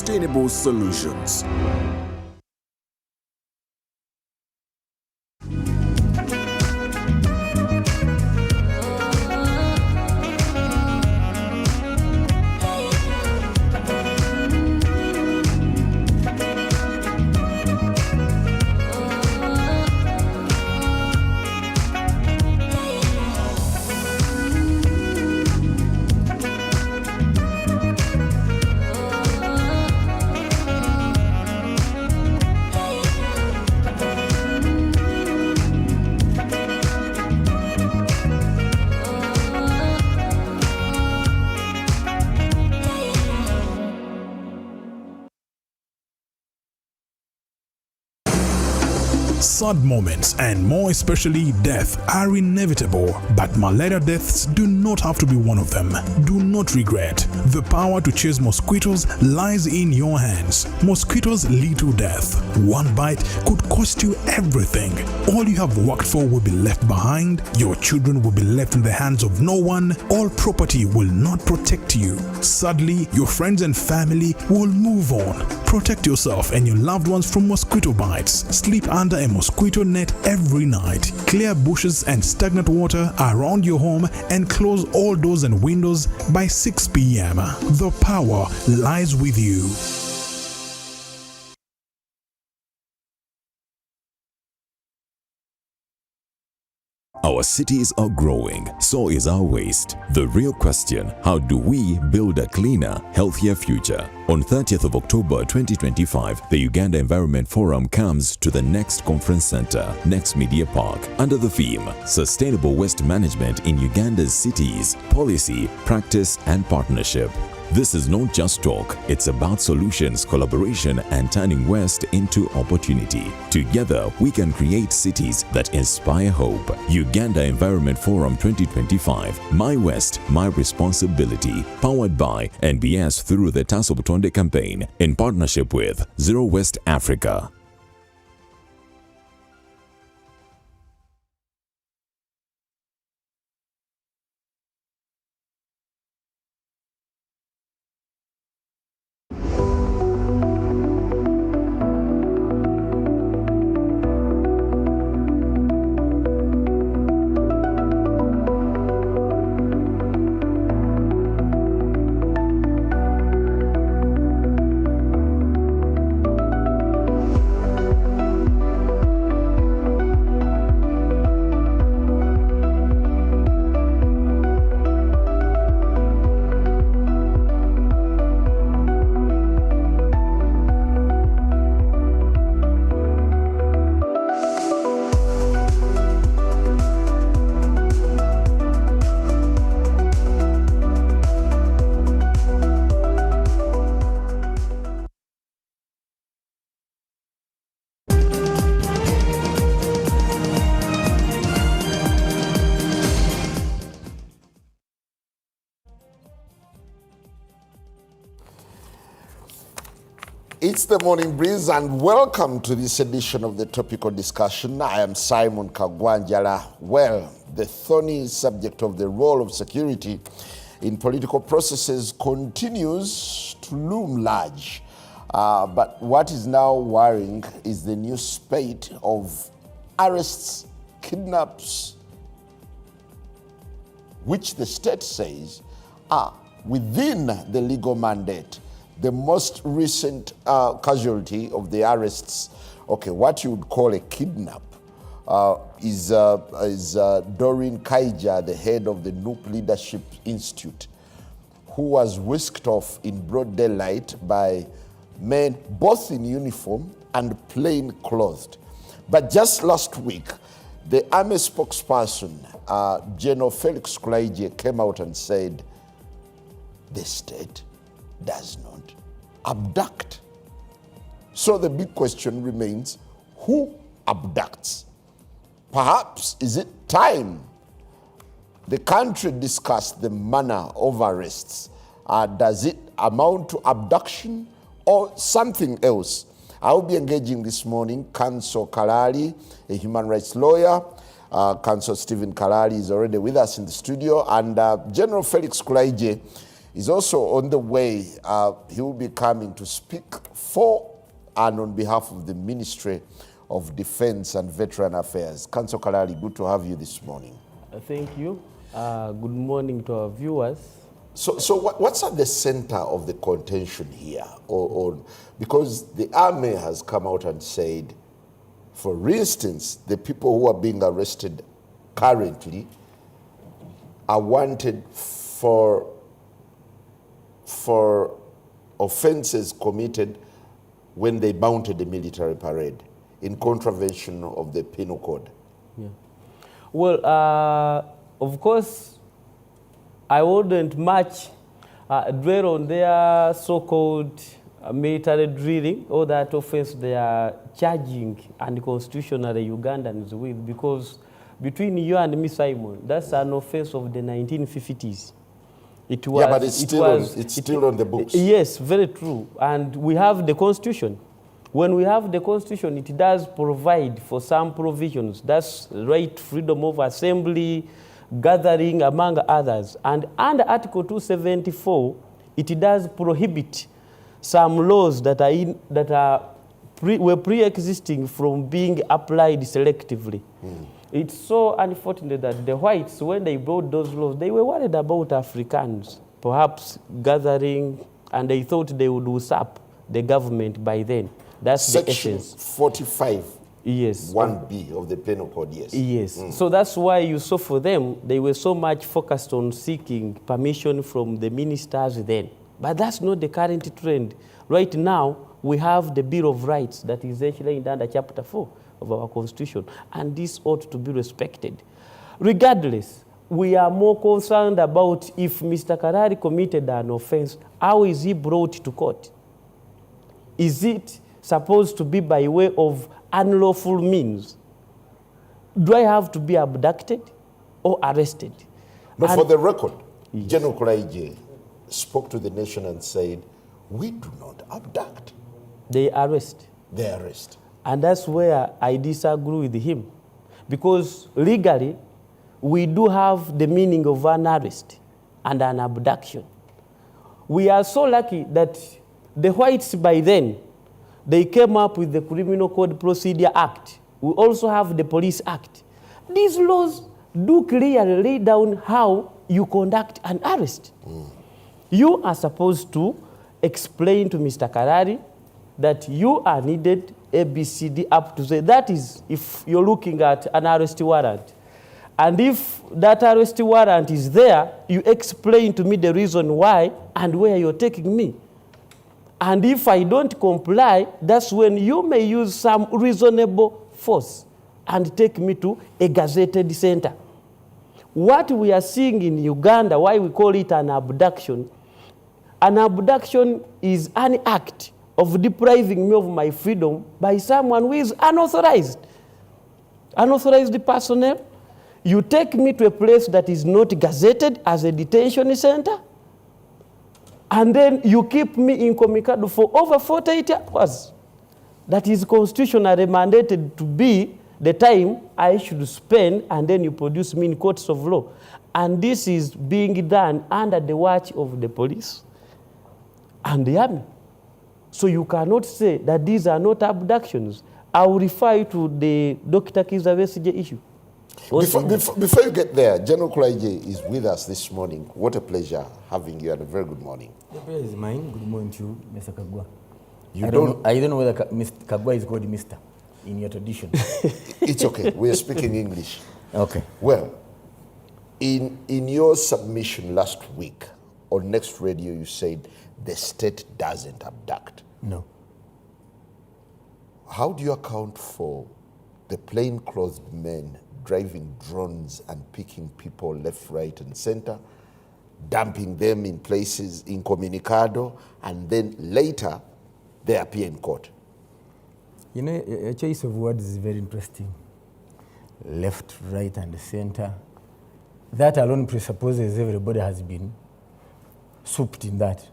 sustainable solutions. Sad moments, and more especially death, are inevitable, but malaria deaths do not have to be one of them. Do not regret. The power to chase mosquitoes lies in your hands. Mosquitoes lead to death. One bite could cost you everything. All you have worked for will be left behind. Your children will be left in the hands of no one. All property will not protect you. Sadly, your friends and family will move on. Protect yourself and your loved ones from mosquito bites. Sleep under a mosquito net every night. Clear bushes and stagnant water around your home and close all doors and windows by 6 p.m. The power lies with you. Our cities are growing, so is our waste. The real question, how do we build a cleaner, healthier future? On 30th of October 2025, the Uganda Environment Forum comes to the Next Conference Center, Next Media Park, under the theme, Sustainable Waste Management in Uganda's Cities, Policy, Practice and Partnership. This is not just talk, it's about solutions, collaboration and turning waste into opportunity. Together, we can create cities that inspire hope. Uganda Environment Forum 2025, My West, My Responsibility, powered by NBS through the Tasobutonde campaign in partnership with Zero West Africa. It's the Morning Breeze and welcome to this edition of the Topical Discussion. I am Simon Kagwanjala. Well, the thorny subject of the role of security in political processes continues to loom large. But what is now worrying is the new spate of arrests, kidnaps, which the state says are within the legal mandate. The most recent casualty of the arrests, what you would call a kidnap, is Doreen Kaija, the head of the NUP Leadership Institute, who was whisked off in broad daylight by men both in uniform and plain clothed. But just last week, the army spokesperson, General Felix Kulaije, came out and said, the state does not abduct. So the big question remains, who abducts? Perhaps is it time the country discussed the manner of arrests? Does it amount to abduction or something else? I'll be engaging this morning Counsel Kalali, a human rights lawyer. Counsel Stephen Kalali is already with us in the studio, and General Felix Kulaije is also on the way. He will be coming to speak for and on behalf of the Ministry of Defense and Veteran Affairs. Councillor Kalali, good to have you this morning. Thank you. Good morning to our viewers. So what's at the center of the contention here? Because the army has come out and said, for instance, the people who are being arrested currently are wanted for offenses committed when they mounted a military parade in contravention of the penal code. Yeah. Well, of course, I wouldn't much dwell on their so-called military drilling or that offense they are charging unconstitutionally Ugandans with, because between you and me, Simon, that's an offense of the 1950s. It was, yeah, but it's still on the books. Yes, very true. And we have the Constitution. When we have the Constitution, it does provide for some provisions. That's right, freedom of assembly, gathering, among others. And under Article 274, it does prohibit some laws that were pre-existing from being applied selectively. It's so unfortunate that the whites, when they brought those laws, they were worried about Africans, perhaps gathering, and they thought they would usurp the government by then. That's Section the essence. 45, yes, 1B of the penal code, yes. Yes. So that's why you saw for them, they were so much focused on seeking permission from the ministers then. But that's not the current trend. Right now, we have the Bill of Rights that is actually under Chapter 4 of our Constitution, and this ought to be respected. Regardless, we are more concerned about if Mr. Karari committed an offense, how is he brought to court? Is it supposed to be by way of unlawful means? Do I have to be abducted or arrested? But for the record, yes, General Kulaije spoke to the nation and said, we do not abduct. They arrest. They arrest. And that's where I disagree with him. Because legally, we do have the meaning of an arrest and an abduction. We are so lucky that the whites by then, they came up with the Criminal Code Procedure Act. We also have the Police Act. These laws do clearly lay down how you conduct an arrest. You are supposed to explain to Mr. Karari that you are needed ABCD up to Z. That is, if you're looking at an arrest warrant. And if that arrest warrant is there, you explain to me the reason why and where you're taking me. And if I don't comply, that's when you may use some reasonable force and take me to a gazetted center. What we are seeing in Uganda, why we call it an abduction is an act of depriving me of my freedom by someone who is unauthorized. Unauthorized personnel. You take me to a place that is not gazetted as a detention center, and then you keep me incommunicado for over 48 hours. That is constitutionally mandated to be the time I should spend, and then you produce me in courts of law. And this is being done under the watch of the police and the army. So you cannot say that these are not abductions. I will refer you to the Dr. Kizabesige issue. Before you get there, General Kulaije is with us this morning. What a pleasure having you, and a very good morning. The pleasure is mine. Good morning to you, Mr. Kagwa. I don't know whether Mr. Kagwa is called Mr. in your tradition. It's okay. We are speaking English. Okay. Well, in your submission last week on Next Radio, you said the state doesn't abduct. No. How do you account for the plainclothes men driving drones and picking people left, right, and center, dumping them in places incommunicado, and then later they appear in court? You know, a choice of words is very interesting. Left, right, and center. That alone presupposes everybody has been souped in that,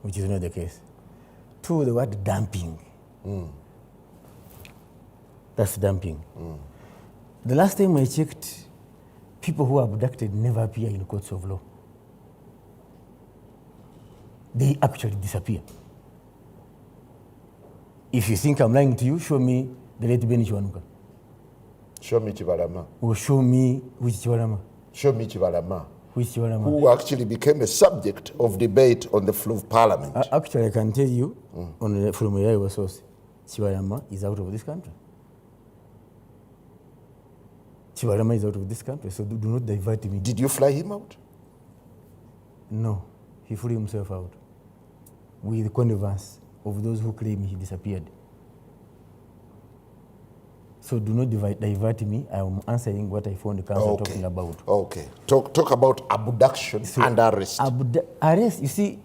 which is not the case. Two, the word dumping. That's dumping. The last time I checked, people who are abducted never appear in courts of law. they actually disappear. If you think I'm lying to you, show me the late Ben Chiwanuka. Show me Chibalama. Or show me which Chiwarama. Show me Chibalama. Which Chiwarama. Who actually became a subject of debate on the floor of Parliament. Actually, I can tell you from where I was source, Chiwarama is out of this country. Chiwarama is out of this country, so do not divert me. Did you fly him out? No, he flew himself out with the connivance of those who claim he disappeared. So do not divert me. I am answering what I found the council talking about. Okay. Talk about abduction and arrest. Arrest, you see,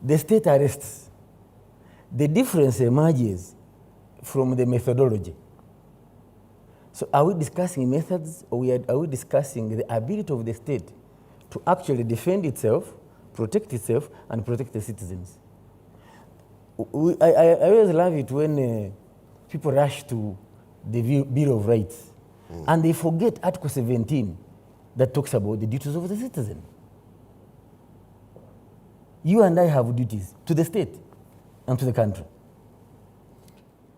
the state arrests. The difference emerges from the methodology. So are we discussing methods, or are we discussing the ability of the state to actually defend itself, protect itself, and protect the citizens? I always love it when people rush to the Bill of Rights and they forget Article 17 that talks about the duties of the citizen. You and I have duties to the state and to the country.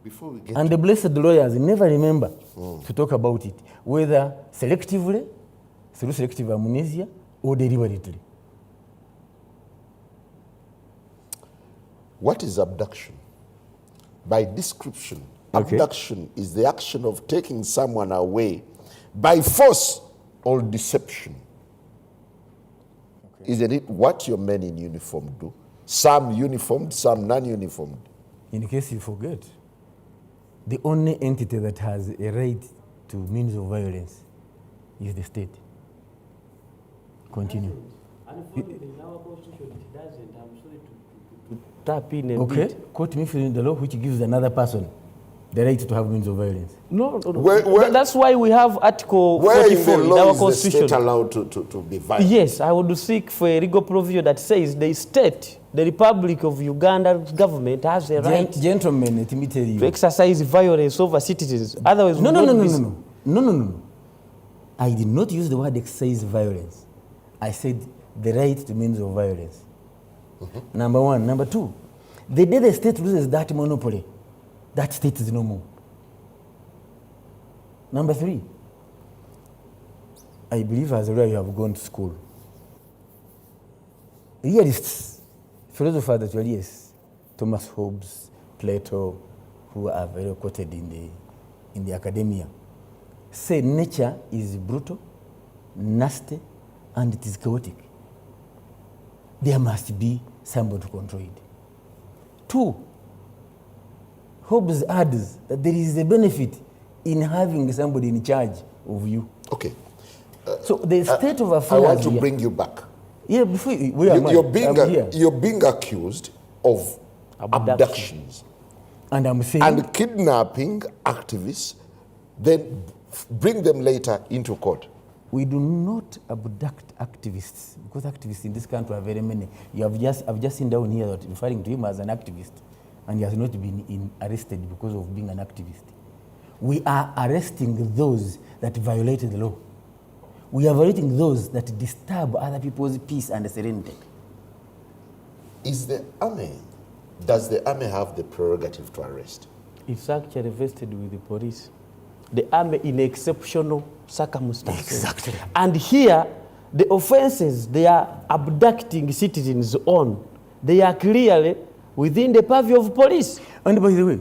Before we get and the blessed lawyers never remember to talk about it, whether selectively, through selective amnesia, or deliberately. What is abduction? By description, abduction is the action of taking someone away by force or deception. Isn't it what your men in uniform do? Some uniformed, some non-uniformed. In case you forget, the only entity that has a right to means of violence is the state. Continue. Unfortunately, in our constitution, it doesn't. I'm sorry to tap in a Okay, bit. quote me from the law which gives another person the right to have means of violence. No. That's why we have Article 44 in our constitution. Where is the state allowed to be violent? Yes, I would seek for a legal provision that says the state, the Republic of Uganda's government has a right Gentlemen, let me tell you. to exercise violence over citizens. Otherwise, No. I did not use the word exercise violence. I said the right to means of violence. Number one. Number two, the day the state loses that monopoly, that state is no more. Number three, I believe as a lawyer you have gone to school. Realists, philosophers that were, yes, Thomas Hobbes, Plato, who are very quoted in the academia, say nature is brutal, nasty, and it is chaotic. There must be somebody to control it. Two, Hobbes adds that there is a benefit in having somebody in charge of you. Okay. So the state of affairs. I want to bring you back. Yeah, before you're being accused of abductions and I'm saying and kidnapping activists, then bring them later into court. we do not abduct activists, because activists in this country are very many. I've just seen down here that referring to him as an activist, and he has not been arrested because of being an activist. We are arresting those that violated the law. We are violating those that disturb other people's peace and serenity. Does the army have the prerogative to arrest? It's actually vested with the police. The army in exceptional circumstances. Exactly. And here, the offenses they are abducting citizens on, they are clearly within the purview of police. And by the way,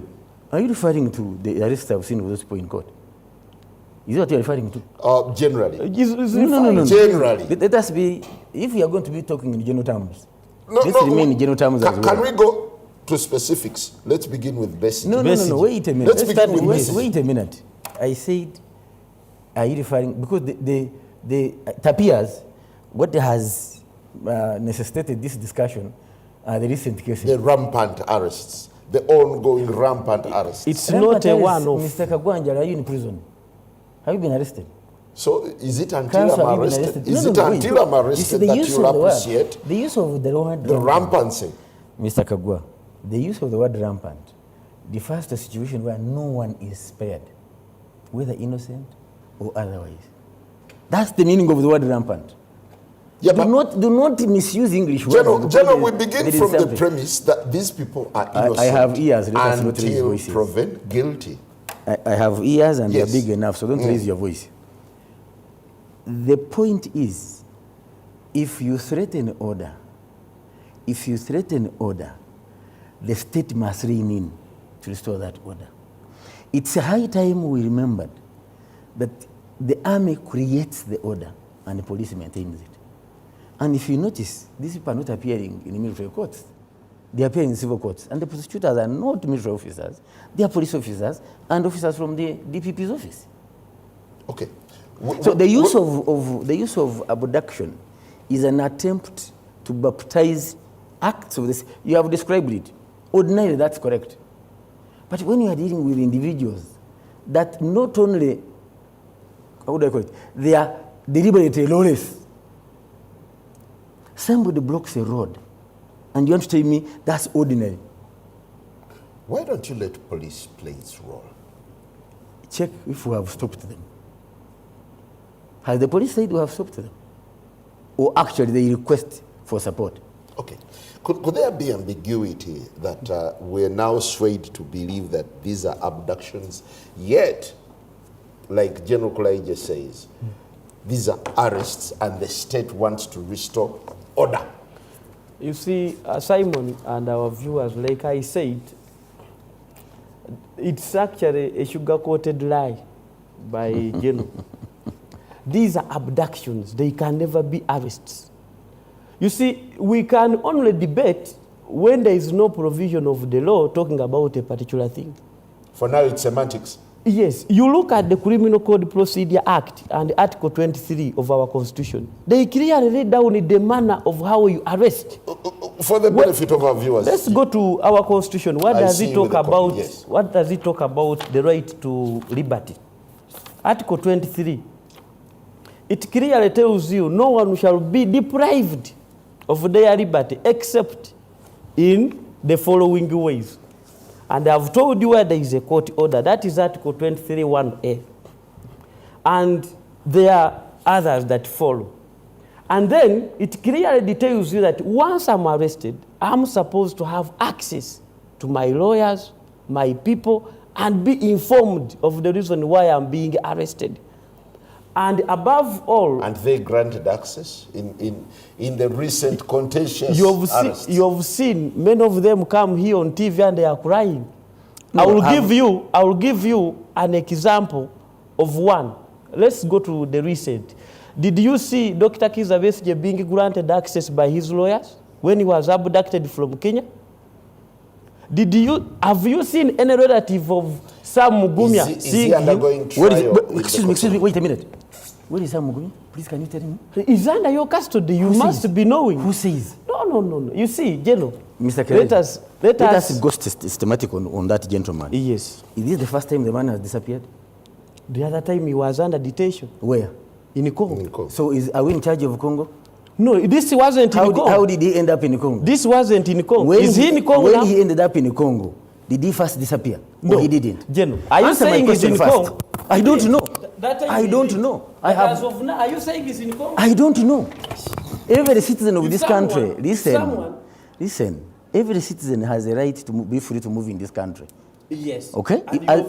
are you referring to the arrests I've seen of those people in court? Is that what you're referring to? Generally. No. Generally. Let us be, if we are going to be talking in general terms, let's remain in general terms as well. Can we go to specifics? Let's begin with basic. No, wait a minute. Let's begin with basic. Wait a minute. I said, are you referring, because it appears what has necessitated this discussion are the recent cases. The rampant arrests, the ongoing rampant arrests. It's not a one-off. Mr. Kagwanja, are you in prison? Have you been arrested? So is it until Counsel, I'm arrested? Is it until I'm arrested that you appreciate the use of the word the rampancy? Mr. Kagwa, the use of the word rampant refers to a situation where no one is spared, whether innocent or otherwise. That's the meaning of the word rampant. Yeah, do not misuse English words. General, we begin from the premise that these people are innocent. I have ears. Let us not raise until voices. proven guilty. I have ears and Yes. they're big enough, so don't raise your voice. The point is, if you threaten order, the state must rein in to restore that order. It's a high time we remembered that the army creates the order and the police maintains it. And if you notice, these people are not appearing in military courts. They appear in civil courts. And the prosecutors are not military officers. They are police officers and officers from the DPP's office. Okay. So the use of abduction is an attempt to baptize acts of this. You have described it. Ordinarily, that's correct. But when you are dealing with individuals that not only, how would I call it, they are deliberately lawless. Somebody blocks a road, and you want to tell me that's ordinary. Why don't you let police play its role? Check if we have stopped them. Has the police said we have stopped them? Or actually they request for support? Okay. Could there be ambiguity that we're now swayed to believe that these are abductions, yet, like General Kulaije says, these are arrests and the state wants to restore order? You see, Simon and our viewers, like I said, it's actually a sugar-coated lie by General. These are abductions. They can never be arrests. You see, we can only debate when there is no provision of the law talking about a particular thing. For now, it's semantics. Yes. You look at the Criminal Code Procedure Act and Article 23 of our Constitution. They clearly lay down the manner of how you arrest. For the benefit of our viewers. Let's go to our Constitution. What does it talk about? Yes. What does it talk about the right to liberty? Article 23. It clearly tells you no one shall be deprived of their liberty except in the following ways. And I've told you where there is a court order. That is Article 23(1)(a). And there are others that follow. And then it clearly details you that once I'm arrested, I'm supposed to have access to my lawyers, my people, and be informed of the reason why I'm being arrested. And above all... And they granted access in the recent contentious arrests. You have seen many of them come here on TV and they are crying. I will give you an example of one. Let's go to the recent. Did you see Dr. Kizza Besigye being granted access by his lawyers when he was abducted from Kenya? Have you seen any relative of Sam Mugumya seeing him? Excuse me, wait a minute. Where is Sam Mugumya? Please, can you tell me? He's under your custody. You must be knowing. Who says? No. You see, General. Mr. Kelly, let us go systematic on that gentleman. Yes. Is this the first time the man has disappeared? The other time he was under detention. Where? In Congo. So are we in charge of Congo? No, this wasn't in Congo. How did he end up in Congo? This wasn't in Congo. Is he in Congo when now? He ended up in Congo, did he first disappear? No, or he didn't? General, are you saying he's in Congo? I don't know. I don't know. As of now, are you saying he's in Congo? I don't know. Every citizen of this country, listen. Every citizen has a right to be free to move in this country. Yes. Okay? And you have